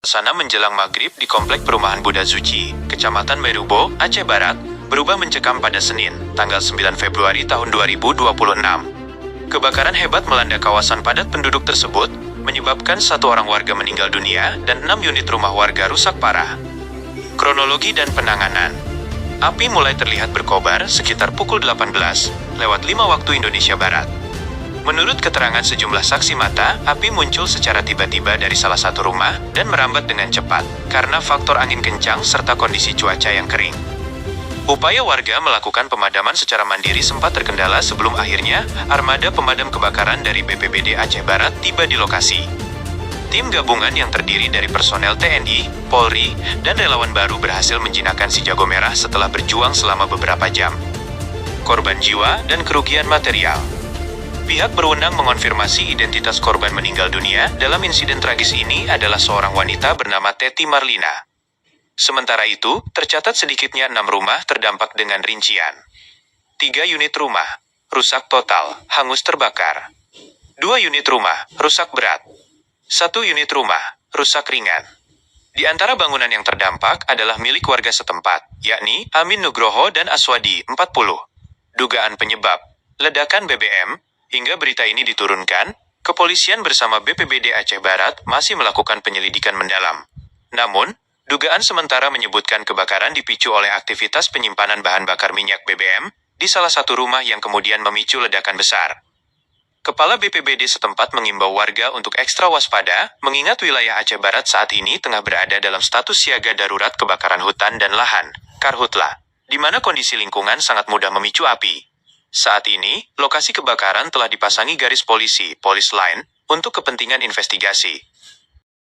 Suasana menjelang maghrib di Komplek Perumahan Buddha Zuci, Kecamatan Merubo, Aceh Barat, berubah mencekam pada Senin, tanggal 9 Februari tahun 2026. Kebakaran hebat melanda kawasan padat penduduk tersebut, menyebabkan 1 orang warga meninggal dunia dan 6 unit rumah warga rusak parah. Kronologi dan penanganan. Api mulai terlihat berkobar sekitar pukul 18:05 waktu Indonesia Barat. Menurut keterangan sejumlah saksi mata, api muncul secara tiba-tiba dari salah satu rumah dan merambat dengan cepat karena faktor angin kencang serta kondisi cuaca yang kering. Upaya warga melakukan pemadaman secara mandiri sempat terkendala sebelum akhirnya armada pemadam kebakaran dari BPBD Aceh Barat tiba di lokasi. Tim gabungan yang terdiri dari personel TNI, Polri, dan relawan baru berhasil menjinakkan si jago merah setelah berjuang selama beberapa jam. Korban jiwa dan kerugian material. Pihak berwenang mengonfirmasi identitas korban meninggal dunia dalam insiden tragis ini adalah seorang wanita bernama Teti Marlina. Sementara itu, tercatat sedikitnya 6 rumah terdampak dengan rincian. 3 unit rumah, rusak total, hangus terbakar. 2 unit rumah, rusak berat. 1 unit rumah, rusak ringan. Di antara bangunan yang terdampak adalah milik warga setempat, yakni Amin Nugroho dan Aswadi, 40. Dugaan penyebab, ledakan BBM. Hingga berita ini diturunkan, kepolisian bersama BPBD Aceh Barat masih melakukan penyelidikan mendalam. Namun, dugaan sementara menyebutkan kebakaran dipicu oleh aktivitas penyimpanan bahan bakar minyak BBM di salah satu rumah yang kemudian memicu ledakan besar. Kepala BPBD setempat mengimbau warga untuk ekstra waspada, mengingat wilayah Aceh Barat saat ini tengah berada dalam status siaga darurat kebakaran hutan dan lahan, Karhutla, di mana kondisi lingkungan sangat mudah memicu api. Saat ini, lokasi kebakaran telah dipasangi garis polisi, polis line, untuk kepentingan investigasi.